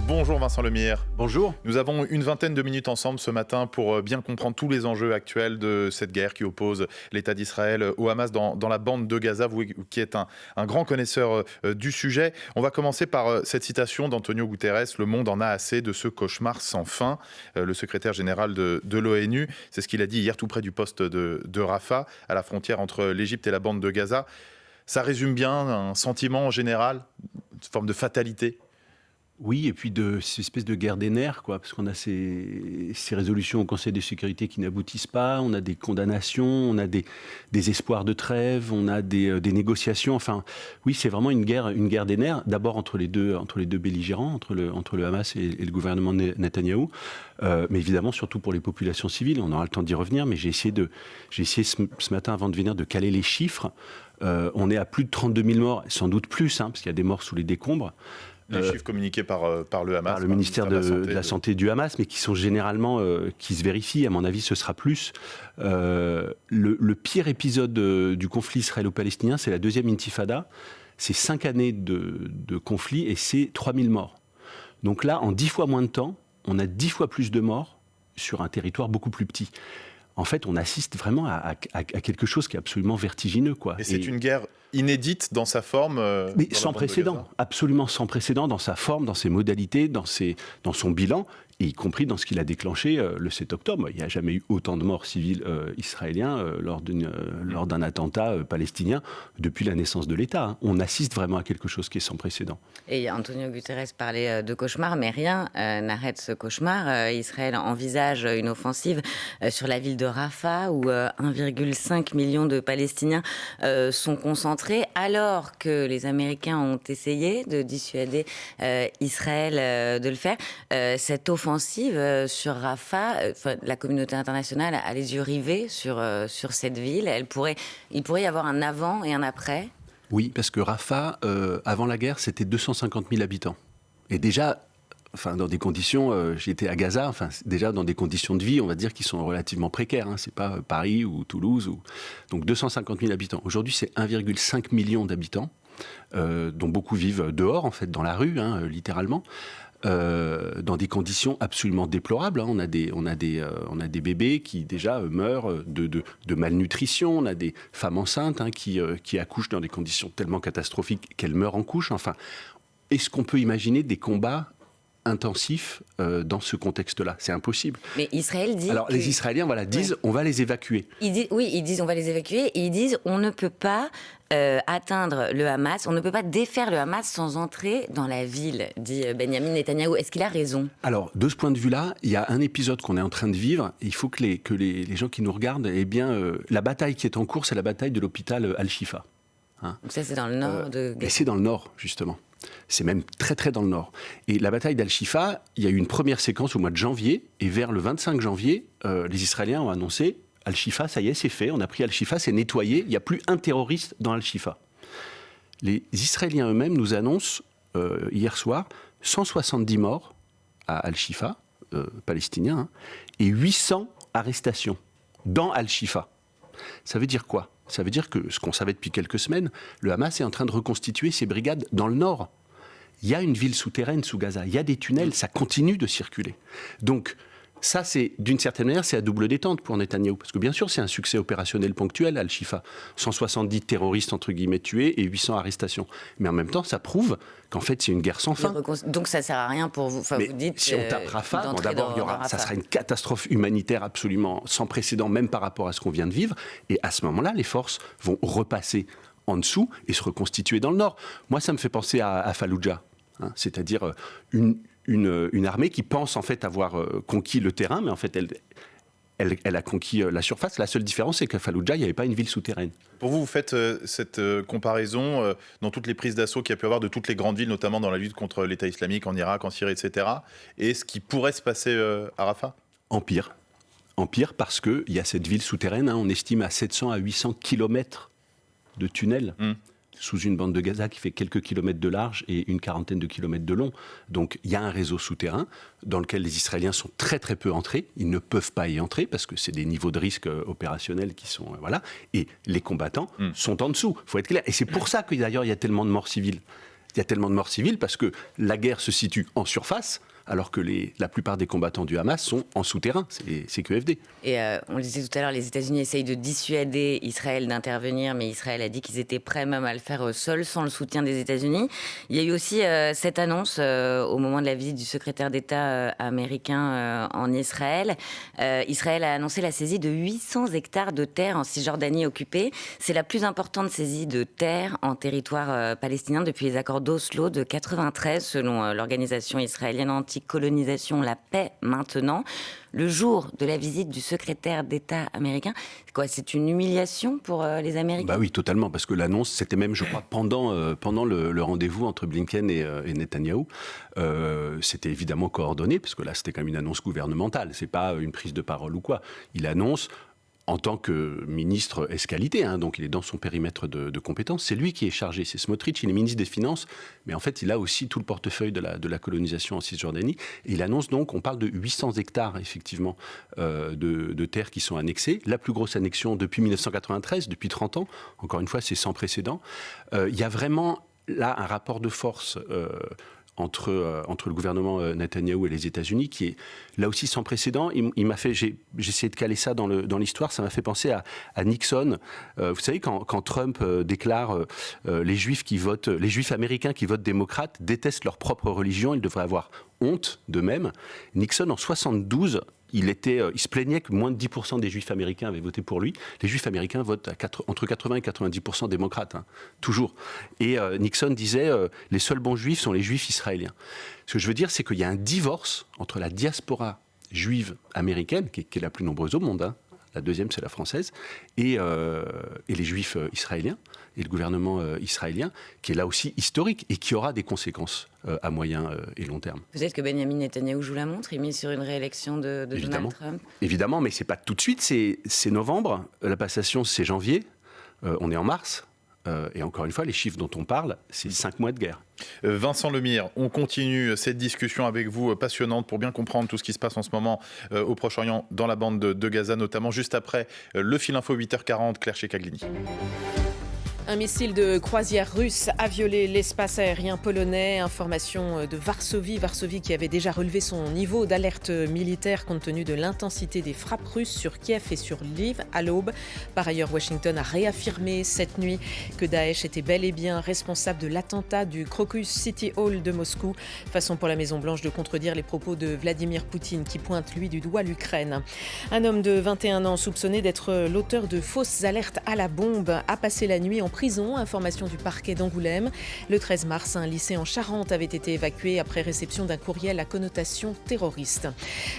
Bonjour Vincent Lemierre. Bonjour. Nous avons une vingtaine de minutes ensemble ce matin pour bien comprendre tous les enjeux actuels de cette guerre qui oppose l'État d'Israël au Hamas dans la bande de Gaza. Vous qui êtes un grand connaisseur du sujet. On va commencer par cette citation d'Antonio Guterres. Le monde en a assez de ce cauchemar sans fin. Le secrétaire général de l'ONU, c'est ce qu'il a dit hier tout près du poste de Rafah, à la frontière entre l'Égypte et la bande de Gaza. Ça résume bien un sentiment en général, une forme de fatalité. Oui, et puis de cette espèce de guerre des nerfs, quoi, parce qu'on a ces résolutions au Conseil de sécurité qui n'aboutissent pas, on a des condamnations, on a des espoirs de trêve, on a des négociations. Enfin, oui, c'est vraiment une guerre des nerfs. D'abord entre les deux belligérants, entre le Hamas et le gouvernement de Netanyahou, mais évidemment surtout pour les populations civiles. On aura le temps d'y revenir, mais j'ai essayé ce matin avant de venir de caler les chiffres. On est à plus de 32 000 morts, sans doute plus, parce qu'il y a des morts sous les décombres. Les chiffres communiqués par le Hamas. Par le ministère de la Santé du Hamas, mais qui sont généralement, qui se vérifient. À mon avis, ce sera plus. Le pire épisode du conflit israélo-palestinien, c'est la deuxième intifada. C'est 5 années de conflit et c'est 3000 morts. Donc là, en 10 fois moins de temps, on a 10 fois plus de morts sur un territoire beaucoup plus petit. En fait, on assiste vraiment à quelque chose qui est absolument vertigineux, quoi. Et c'est une guerre inédite dans sa forme. Mais sans précédent, absolument sans précédent dans sa forme, dans ses modalités, dans son bilan, y compris dans ce qu'il a déclenché le 7 octobre. Il n'y a jamais eu autant de morts civils israéliens lors d'un attentat palestinien depuis la naissance de l'État. On assiste vraiment à quelque chose qui est sans précédent. Et Antonio Guterres parlait de cauchemar, mais rien n'arrête ce cauchemar. Israël envisage une offensive sur la ville de Rafah, où 1,5 million de Palestiniens sont concentrés, alors que les Américains ont essayé de dissuader Israël de le faire. Cette offensive sur Rafah, la communauté internationale a les yeux rivés sur cette ville. Il pourrait y avoir un avant et un après. Oui, parce que Rafah, avant la guerre, c'était 250 000 habitants. Et déjà, dans des conditions, j'étais à Gaza, déjà dans des conditions de vie, on va dire, qui sont relativement précaires. C'est pas Paris ou Toulouse. Donc 250 000 habitants. Aujourd'hui, c'est 1,5 million d'habitants, dont beaucoup vivent dehors, en fait, dans la rue, littéralement. Dans des conditions absolument déplorables. On a des bébés qui déjà meurent de malnutrition. On a des femmes enceintes qui accouchent dans des conditions tellement catastrophiques qu'elles meurent en couche. Enfin, est-ce qu'on peut imaginer des combats intensifs dans ce contexte-là? C'est impossible. Mais Israël dit... Alors, les Israéliens disent on va les évacuer. Ils disent on va les évacuer, et ils disent on ne peut pas atteindre le Hamas, on ne peut pas défaire le Hamas sans entrer dans la ville, dit Benjamin Netanyahou. Est-ce qu'il a raison? Alors, de ce point de vue-là, il y a un épisode qu'on est en train de vivre. Il faut que les gens qui nous regardent aient bien... la bataille qui est en cours, c'est la bataille de l'hôpital Al-Shifa. Donc ça, c'est dans le nord de Gaza. Et c'est dans le nord, justement. C'est même très très dans le nord. Et la bataille d'Al-Shifa, il y a eu une première séquence au mois de janvier, et vers le 25 janvier, les Israéliens ont annoncé Al-Shifa, ça y est, c'est fait, on a pris Al-Shifa, c'est nettoyé, il n'y a plus un terroriste dans Al-Shifa. Les Israéliens eux-mêmes nous annoncent hier soir 170 morts à Al-Shifa, palestinien, et 800 arrestations dans Al-Shifa. Ça veut dire quoi? Ça veut dire que, ce qu'on savait depuis quelques semaines, le Hamas est en train de reconstituer ses brigades dans le nord. Il y a une ville souterraine sous Gaza, il y a des tunnels, ça continue de circuler. Donc, ça, c'est, d'une certaine manière, c'est à double détente pour Netanyahou. Parce que bien sûr, c'est un succès opérationnel ponctuel, Al-Shifa. 170 terroristes, entre guillemets, tués et 800 arrestations. Mais en même temps, ça prouve qu'en fait, c'est une guerre sans fin. Donc ça ne sert à rien pour vous. Mais vous dites, si on tape Rafah, d'abord, ça sera une catastrophe humanitaire absolument sans précédent, même par rapport à ce qu'on vient de vivre. Et à ce moment-là, les forces vont repasser en dessous et se reconstituer dans le nord. Moi, ça me fait penser à Falloujah. C'est-à-dire une armée qui pense en fait avoir conquis le terrain, mais en fait elle a conquis la surface. La seule différence, c'est qu'à Falloujah, il n'y avait pas une ville souterraine. Pour vous, vous faites cette comparaison dans toutes les prises d'assaut qu'il y a pu avoir de toutes les grandes villes, notamment dans la lutte contre l'État islamique en Irak, en Syrie, etc. Et ce qui pourrait se passer à Rafah? En pire, parce qu'il y a cette ville souterraine, on estime à 700 à 800 kilomètres de tunnels. Sous une bande de Gaza qui fait quelques kilomètres de large et une quarantaine de kilomètres de long. Donc il y a un réseau souterrain dans lequel les Israéliens sont très très peu entrés. Ils ne peuvent pas y entrer parce que c'est des niveaux de risque opérationnels qui sont... Et les combattants sont en dessous, il faut être clair. Et c'est pour ça que d'ailleurs il y a tellement de morts civiles. il y a tellement de morts civiles parce que la guerre se situe en surface, alors que la plupart des combattants du Hamas sont en souterrain, c'est QFD. Et on le disait tout à l'heure, les États-Unis essayent de dissuader Israël d'intervenir, mais Israël a dit qu'ils étaient prêts même à le faire seuls, sans le soutien des États-Unis. Il y a eu aussi cette annonce au moment de la visite du secrétaire d'État américain en Israël. Israël a annoncé la saisie de 800 hectares de terre en Cisjordanie occupée. C'est la plus importante saisie de terre en territoire palestinien depuis les accords d'Oslo de 93, selon l'organisation israélienne anti-colonisation La Paix Maintenant. Le jour de la visite du secrétaire d'État américain, c'est une humiliation pour les Américains? Bah oui, totalement, parce que l'annonce, c'était même, je crois, pendant le rendez-vous entre Blinken et Netanyahou. C'était évidemment coordonné, parce que là, c'était quand même une annonce gouvernementale, c'est pas une prise de parole ou quoi. Il annonce en tant que ministre ès-qualité, donc il est dans son périmètre de compétences, c'est lui qui est chargé, c'est Smotrich, il est ministre des Finances, mais en fait il a aussi tout le portefeuille de la colonisation en Cisjordanie, et il annonce donc, on parle de 800 hectares effectivement de terres qui sont annexées, la plus grosse annexion depuis 1993, depuis 30 ans, encore une fois c'est sans précédent. Il y a vraiment là un rapport de force entre le gouvernement Netanyahou et les États-Unis, qui est là aussi sans précédent. Il m'a fait, j'ai essayé de caler ça dans l'histoire, ça m'a fait penser à Nixon. Vous savez, quand Trump déclare les Juifs américains qui votent démocrate détestent leur propre religion, ils devraient avoir honte d'eux-mêmes. Nixon, en 72, il se plaignait que moins de 10% des Juifs américains avaient voté pour lui. Les Juifs américains votent entre 80 et 90% démocrates, toujours. Et Nixon disait les seuls bons Juifs sont les Juifs israéliens. Ce que je veux dire, c'est qu'il y a un divorce entre la diaspora juive américaine, qui est la plus nombreuse au monde, la deuxième c'est la française, et les Juifs israéliens, et le gouvernement israélien, qui est là aussi historique et qui aura des conséquences à moyen et long terme. Peut-être que Benjamin Netanyahou joue la montre, il mise sur une réélection de Donald Trump. Évidemment, mais c'est pas tout de suite, c'est novembre, la passation c'est janvier, on est en mars. Et encore une fois, les chiffres dont on parle, c'est 5 mois de guerre. Vincent Lemire, on continue cette discussion avec vous passionnante pour bien comprendre tout ce qui se passe en ce moment au Proche-Orient, dans la bande de Gaza, notamment juste après le Fil Info 8h40, Claire Checaglini. Un missile de croisière russe a violé l'espace aérien polonais. Information de Varsovie qui avait déjà relevé son niveau d'alerte militaire compte tenu de l'intensité des frappes russes sur Kiev et sur Lviv à l'aube. Par ailleurs, Washington a réaffirmé cette nuit que Daesh était bel et bien responsable de l'attentat du Crocus City Hall de Moscou. Façon pour la Maison-Blanche de contredire les propos de Vladimir Poutine qui pointe lui du doigt l'Ukraine. Un homme de 21 ans soupçonné d'être l'auteur de fausses alertes à la bombe a passé la nuit en prison, information du parquet d'Angoulême. Le 13 mars, un lycée en Charente avait été évacué après réception d'un courriel à connotation terroriste.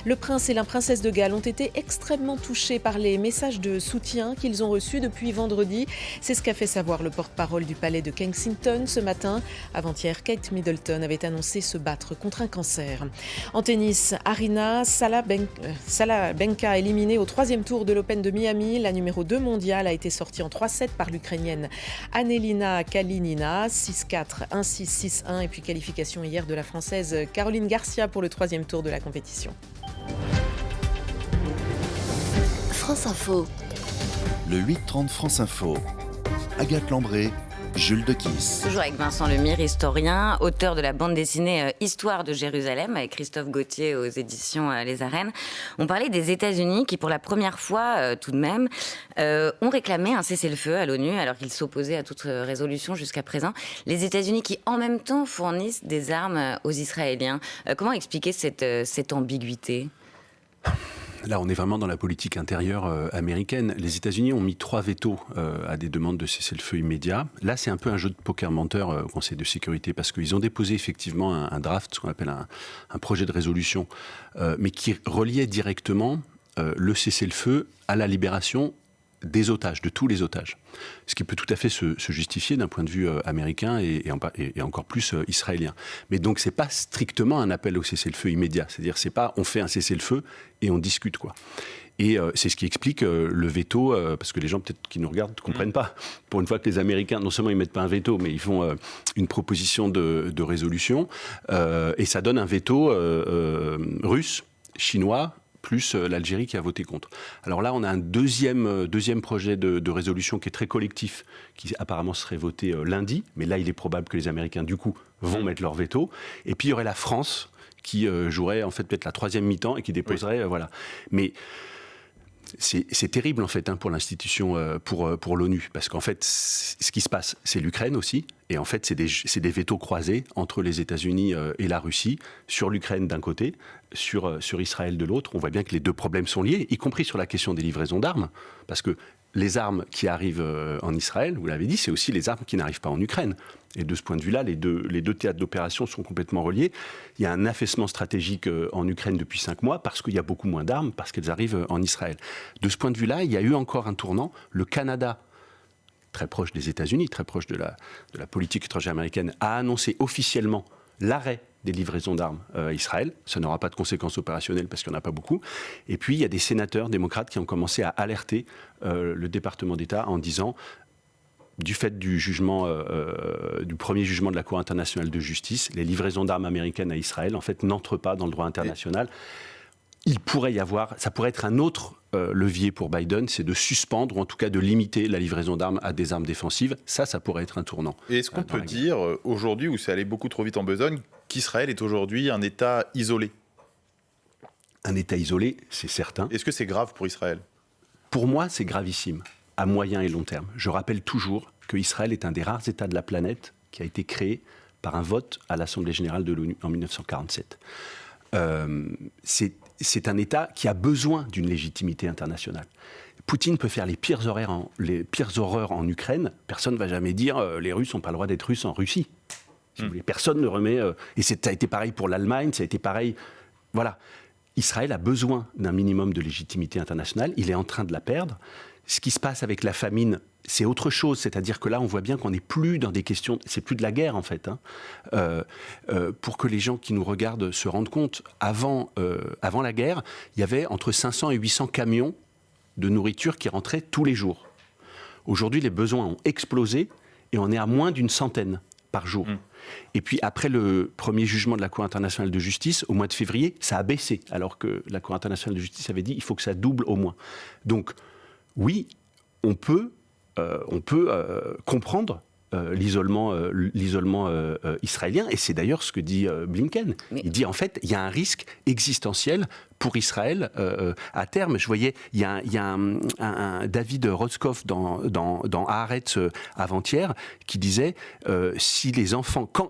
Le prince et la princesse de Galles ont été extrêmement touchés par les messages de soutien qu'ils ont reçus depuis vendredi. C'est ce qu'a fait savoir le porte-parole du palais de Kensington ce matin. Avant-hier, Kate Middleton avait annoncé se battre contre un cancer. En tennis, Aryna Sabalenka éliminée au 3e tour de l'Open de Miami. La numéro 2 mondiale a été sortie en 3-7 par l'Ukrainienne Anelina Kalinina, 6-4, 1-6, 6-1 et puis qualification hier de la Française Caroline Garcia pour le 3e tour de la compétition. France Info. Le 8-30 France Info. Agathe Lambré, Jules Dequisse. Toujours avec Vincent Lemire, historien, auteur de la bande dessinée Histoire de Jérusalem, avec Christophe Gauthier aux éditions Les Arènes. On parlait des États-Unis qui, pour la première fois, tout de même, ont réclamé un cessez-le-feu à l'ONU, alors qu'ils s'opposaient à toute résolution jusqu'à présent. Les États-Unis qui, en même temps, fournissent des armes aux Israéliens. Comment expliquer cette ambiguïté ? Là, on est vraiment dans la politique intérieure américaine. Les États-Unis ont mis 3 vétos à des demandes de cessez-le-feu immédiat. Là, c'est un peu un jeu de poker menteur au Conseil de sécurité parce qu'ils ont déposé effectivement un draft, ce qu'on appelle un projet de résolution, mais qui reliait directement le cessez-le-feu à la libération des otages, de tous les otages. Ce qui peut tout à fait se justifier d'un point de vue américain et encore plus israélien. Mais donc, c'est pas strictement un appel au cessez-le-feu immédiat. C'est-à-dire, c'est pas on fait un cessez-le-feu et on discute, quoi. Et c'est ce qui explique le veto, parce que les gens peut-être qui nous regardent ne comprennent pas. Pour une fois que les Américains, non seulement ils mettent pas un veto, mais ils font une proposition de résolution, et ça donne un veto russe, chinois, plus l'Algérie qui a voté contre. Alors là, on a un deuxième projet de résolution qui est très collectif, qui apparemment serait voté lundi, mais là, il est probable que les Américains, du coup, vont mettre leur veto. Et puis, il y aurait la France qui jouerait en fait peut-être la troisième mi-temps et qui déposerait, voilà. Mais c'est terrible en fait pour l'institution, pour l'ONU, parce qu'en fait, ce qui se passe, c'est l'Ukraine aussi, et en fait, c'est des vétos croisés entre les États-Unis et la Russie, sur l'Ukraine d'un côté, sur Israël de l'autre. On voit bien que les deux problèmes sont liés, y compris sur la question des livraisons d'armes, parce que les armes qui arrivent en Israël, vous l'avez dit, c'est aussi les armes qui n'arrivent pas en Ukraine. Et de ce point de vue-là, les deux théâtres d'opération sont complètement reliés. Il y a un affaissement stratégique en Ukraine depuis 5 mois parce qu'il y a beaucoup moins d'armes, parce qu'elles arrivent en Israël. De ce point de vue-là, il y a eu encore un tournant. Le Canada, très proche des États-Unis, très proche de la politique étrangère américaine, a annoncé officiellement l'arrêt des livraisons d'armes à Israël. Ça n'aura pas de conséquences opérationnelles parce qu'il n'y en a pas beaucoup. Et puis, il y a des sénateurs démocrates qui ont commencé à alerter le département d'État en disant, du fait du premier jugement de la Cour internationale de justice, les livraisons d'armes américaines à Israël, en fait, n'entrent pas dans le droit international. Il pourrait y avoir, ça pourrait être un autre levier pour Biden, c'est de suspendre, ou en tout cas de limiter la livraison d'armes à des armes défensives. Ça pourrait être un tournant. Et est-ce qu'on peut dire, aujourd'hui, où c'est allé beaucoup trop vite en besogne, qu'Israël est aujourd'hui un État isolé ? Un État isolé, c'est certain. Est-ce que c'est grave pour Israël ? Pour moi, c'est gravissime, à moyen et long terme. Je rappelle toujours qu'Israël est un des rares États de la planète qui a été créé par un vote à l'Assemblée générale de l'ONU en 1947. C'est un État qui a besoin d'une légitimité internationale. Poutine peut faire les pires horreurs en Ukraine. Personne ne va jamais dire les Russes n'ont pas le droit d'être Russes en Russie. Si vous voulez. Personne ne remet... et ça a été pareil pour l'Allemagne, ça a été pareil... Voilà. Israël a besoin d'un minimum de légitimité internationale. Il est en train de la perdre. Ce qui se passe avec la famine, c'est autre chose. C'est-à-dire que là, on voit bien qu'on n'est plus dans des questions... C'est plus de la guerre, en fait. Pour que les gens qui nous regardent se rendent compte, avant la guerre, il y avait entre 500 et 800 camions de nourriture qui rentraient tous les jours. Aujourd'hui, les besoins ont explosé et on est à moins d'une centaine par jour. Et puis, après le premier jugement de la Cour internationale de justice, au mois de février, ça a baissé, alors que la Cour internationale de justice avait dit qu'il faut que ça double au moins. Donc, oui, on peut comprendre l'isolement israélien, et c'est d'ailleurs ce que dit Blinken. Il dit en fait, il y a un risque existentiel pour Israël à terme. Je voyais, il y a un David Rotzkopf dans Haaretz avant-hier qui disait si les enfants, quand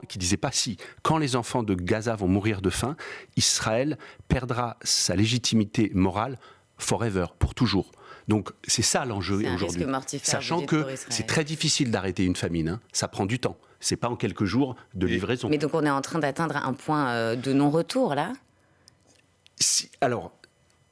les enfants de Gaza vont mourir de faim, Israël perdra sa légitimité morale forever, pour toujours. Donc c'est ça l'enjeu aujourd'hui. Sachant que c'est très difficile d'arrêter une famine, hein. Ça prend du temps. C'est pas en quelques jours de livraison. Mais donc on est en train d'atteindre un point de non-retour là ? Alors,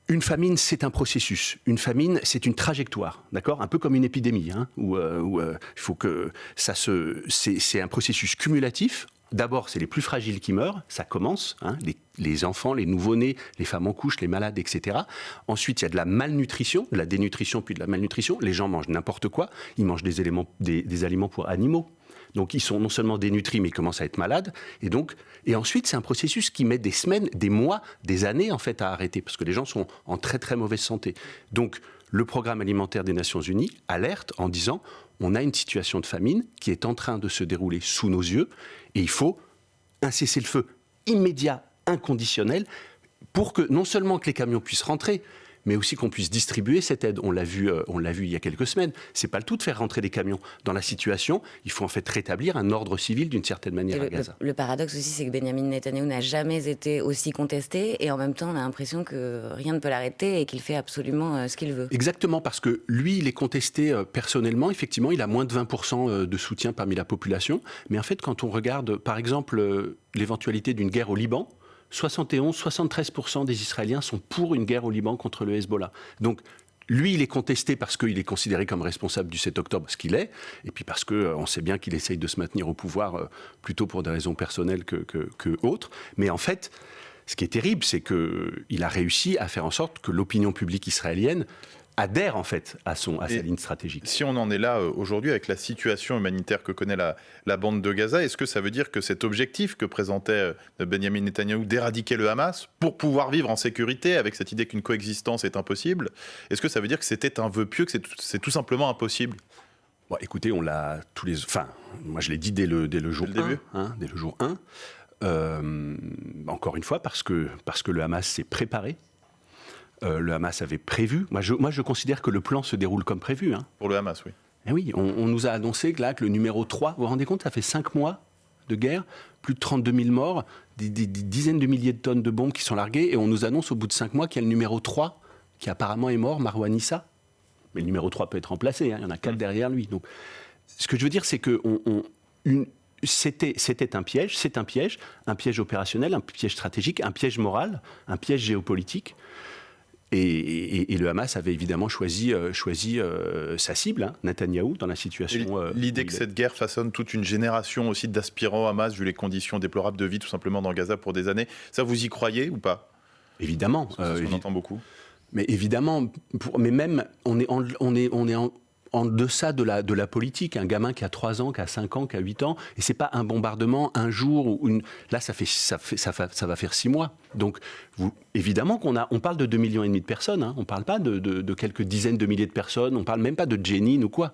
une famine, c'est un processus. Une famine, c'est une trajectoire, d'accord ? Un peu comme une épidémie, hein, où il faut que c'est un processus cumulatif. D'abord, c'est les plus fragiles qui meurent, ça commence, hein, les enfants, les nouveau-nés, les femmes en couche, les malades, etc. Ensuite, il y a de la malnutrition, de la dénutrition, puis de la malnutrition. Les gens mangent n'importe quoi, ils mangent des aliments pour animaux. Donc, ils sont non seulement dénutris, mais ils commencent à être malades. Et ensuite, c'est un processus qui met des semaines, des mois, des années, en fait, à arrêter, parce que les gens sont en très, très mauvaise santé. Donc, le Programme alimentaire des Nations Unies alerte en disant on a une situation de famine qui est en train de se dérouler sous nos yeux et il faut un cessez-le-feu immédiat, inconditionnel, pour que non seulement que les camions puissent rentrer, mais aussi qu'on puisse distribuer cette aide. On l'a vu il y a quelques semaines. C'est pas le tout de faire rentrer des camions. Dans la situation, il faut en fait rétablir un ordre civil d'une certaine manière à Gaza. Le paradoxe aussi, c'est que Benyamin Netanyahou n'a jamais été aussi contesté et en même temps, on a l'impression que rien ne peut l'arrêter et qu'il fait absolument ce qu'il veut. Exactement, parce que lui, il est contesté personnellement. Effectivement, il a moins de 20% de soutien parmi la population. Mais en fait, quand on regarde, par exemple, l'éventualité d'une guerre au Liban, 73% des Israéliens sont pour une guerre au Liban contre le Hezbollah. Donc, lui, il est contesté parce qu'il est considéré comme responsable du 7 octobre, ce qu'il est, et puis parce qu'on sait bien qu'il essaye de se maintenir au pouvoir plutôt pour des raisons personnelles que autres. Mais en fait, ce qui est terrible, c'est qu'il a réussi à faire en sorte que l'opinion publique israélienne adhère en fait à sa ligne stratégique. Si on en est là aujourd'hui avec la situation humanitaire que connaît la bande de Gaza, est-ce que ça veut dire que cet objectif que présentait Benjamin Netanyahou d'éradiquer le Hamas pour pouvoir vivre en sécurité avec cette idée qu'une coexistence est impossible, est-ce que ça veut dire que c'était un vœu pieux, que c'est tout simplement impossible? Bon, écoutez, on l'a moi je l'ai dit dès le jour 1, dès le jour 1. Encore une fois, parce que le Hamas s'est préparé. Le Hamas avait prévu. Moi, je considère que le plan se déroule comme prévu. Pour le Hamas, oui. Et oui, on nous a annoncé que le numéro 3, vous vous rendez compte, ça fait 5 mois de guerre, plus de 32 000 morts, des dizaines de milliers de tonnes de bombes qui sont larguées, et on nous annonce au bout de 5 mois qu'il y a le numéro 3 qui apparemment est mort, Marwan Issa. Mais le numéro 3 peut être remplacé, il y en a 4 derrière lui. Donc, ce que je veux dire, c'est que c'était un piège, c'est un piège opérationnel, un piège stratégique, un piège moral, un piège géopolitique. Et le Hamas avait évidemment choisi sa cible, Netanyahou, dans la situation. L'idée que cette guerre façonne toute une génération aussi d'aspirants au Hamas, vu les conditions déplorables de vie tout simplement dans Gaza pour des années, ça vous y croyez ou pas? Évidemment. C'est ce qu'on entend beaucoup. Mais évidemment, mais même, on est en deçà de la politique. Un gamin qui a 3 ans, qui a 5 ans, qui a 8 ans, et c'est pas un bombardement, un jour, ou là ça va faire 6 mois. Donc, évidemment on parle de 2,5 millions de personnes, on parle pas de quelques dizaines de milliers de personnes, on parle même pas de Jenin ou quoi.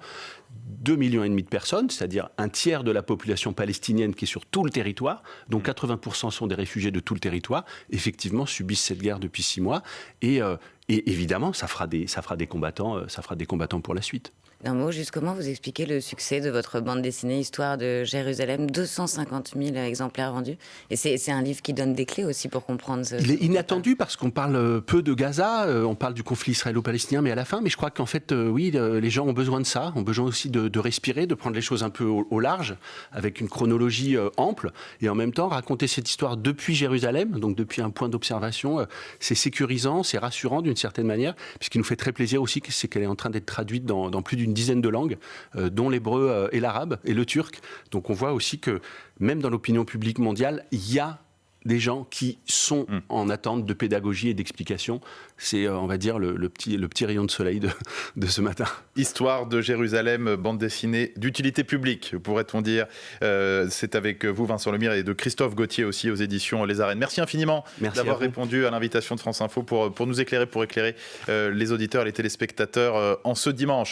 2,5 millions de personnes, c'est-à-dire un tiers de la population palestinienne qui est sur tout le territoire, dont 80% sont des réfugiés de tout le territoire, effectivement subissent cette guerre depuis 6 mois, et évidemment ça fera des combattants pour la suite. D'un mot, juste comment vous expliquez le succès de votre bande dessinée Histoire de Jérusalem, 250 000 exemplaires vendus. Et c'est un livre qui donne des clés aussi pour comprendre ce... Il est inattendu parce qu'on parle peu de Gaza, on parle du conflit israélo-palestinien, mais à la fin, mais je crois qu'en fait, les gens ont besoin de ça, ont besoin aussi de respirer, de prendre les choses un peu au large, avec une chronologie ample, et en même temps raconter cette histoire depuis Jérusalem, donc depuis un point d'observation, c'est sécurisant, c'est rassurant d'une certaine manière, puisqu'il nous fait très plaisir aussi, c'est qu'elle est en train d'être traduite dans plus d'une dizaine de langues, dont l'hébreu et l'arabe et le turc. Donc on voit aussi que même dans l'opinion publique mondiale, il y a des gens qui sont en attente de pédagogie et d'explication. C'est, on va dire, le petit rayon de soleil de ce matin. Histoire de Jérusalem, bande dessinée d'utilité publique, pourrait-on dire. C'est avec vous, Vincent Lemire, et de Christophe Gauthier aussi, aux éditions Les Arènes. Merci infiniment d'avoir répondu à l'invitation de France Info pour nous éclairer, pour éclairer les auditeurs, les téléspectateurs en ce dimanche.